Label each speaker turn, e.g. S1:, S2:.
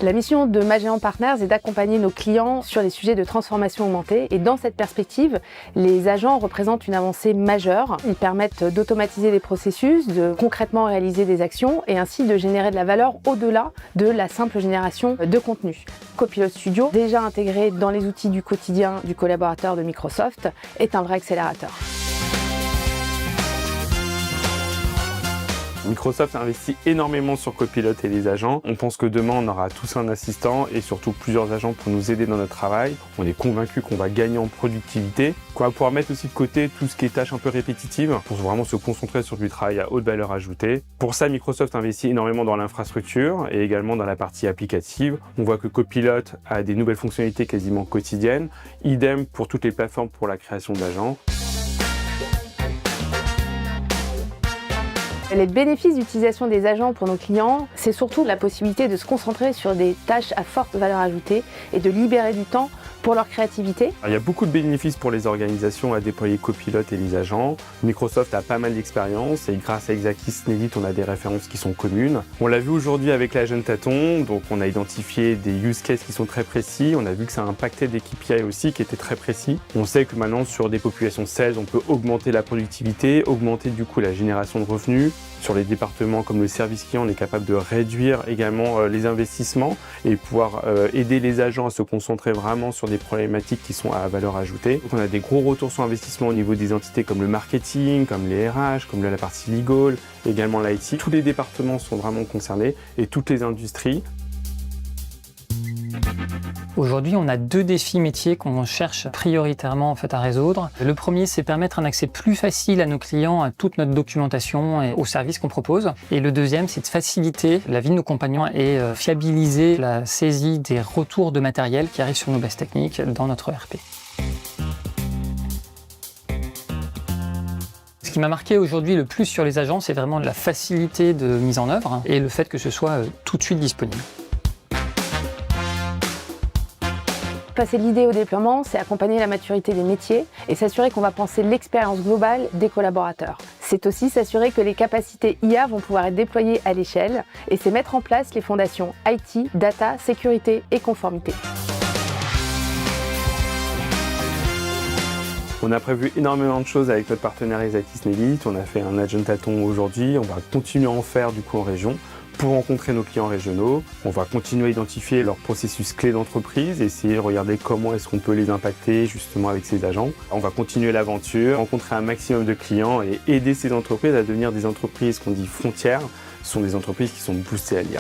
S1: La mission de Magellan Partners est d'accompagner nos clients sur les sujets de transformation augmentée et dans cette perspective, les agents représentent une avancée majeure. Ils permettent d'automatiser les processus, de concrètement réaliser des actions et ainsi de générer de la valeur au-delà de la simple génération de contenu. Copilot Studio, déjà intégré dans les outils du quotidien du collaborateur de Microsoft, est un vrai accélérateur.
S2: Microsoft investit énormément sur Copilot et les agents. On pense que demain, on aura tous un assistant et surtout plusieurs agents pour nous aider dans notre travail. On est convaincu qu'on va gagner en productivité, qu'on va pouvoir mettre aussi de côté tout ce qui est tâches un peu répétitives pour vraiment se concentrer sur du travail à haute valeur ajoutée. Pour ça, Microsoft investit énormément dans l'infrastructure et également dans la partie applicative. On voit que Copilot a des nouvelles fonctionnalités quasiment quotidiennes. Idem pour toutes les plateformes pour la création d'agents.
S1: Les bénéfices d'utilisation des agents pour nos clients, c'est surtout la possibilité de se concentrer sur des tâches à forte valeur ajoutée et de libérer du temps pour leur créativité.
S2: Il y a beaucoup de bénéfices pour les organisations à déployer Copilot et les agents. Microsoft a pas mal d'expérience et grâce à Exakis Snellit, on a des références qui sont communes. On l'a vu aujourd'hui avec la Jeune Tâton, donc on a identifié des use cases qui sont très précis. On a vu que ça a impacté des KPI aussi qui étaient très précis. On sait que maintenant sur des populations sales, on peut augmenter la productivité, augmenter du coup la génération de revenus. Sur les départements comme le service client, on est capable de réduire également les investissements et pouvoir aider les agents à se concentrer vraiment sur des problématiques qui sont à valeur ajoutée. Donc on a des gros retours sur investissement au niveau des entités comme le marketing, comme les RH, comme la partie legal, également l'IT. Tous les départements sont vraiment concernés et toutes les industries.
S3: Aujourd'hui, on a deux défis métiers qu'on cherche prioritairement à résoudre. Le premier, c'est permettre un accès plus facile à nos clients à toute notre documentation et aux services qu'on propose. Et le deuxième, c'est de faciliter la vie de nos compagnons et fiabiliser la saisie des retours de matériel qui arrivent sur nos bases techniques dans notre ERP. Ce qui m'a marqué aujourd'hui le plus sur les agents, c'est vraiment la facilité de mise en œuvre et le fait que ce soit tout de suite disponible.
S1: Passer l'idée au déploiement, c'est accompagner la maturité des métiers et s'assurer qu'on va penser l'expérience globale des collaborateurs. C'est aussi s'assurer que les capacités IA vont pouvoir être déployées à l'échelle et c'est mettre en place les fondations IT, data, sécurité et conformité.
S2: On a prévu énormément de choses avec notre partenaire Exakis Snellit. On a fait un agent Tâton aujourd'hui, on va continuer à en faire du coup en région. Pour rencontrer nos clients régionaux, on va continuer à identifier leurs processus clés d'entreprise et essayer de regarder comment est-ce qu'on peut les impacter justement avec ces agents. On va continuer l'aventure, rencontrer un maximum de clients et aider ces entreprises à devenir des entreprises qu'on dit frontières. Ce sont des entreprises qui sont boostées à l'IA.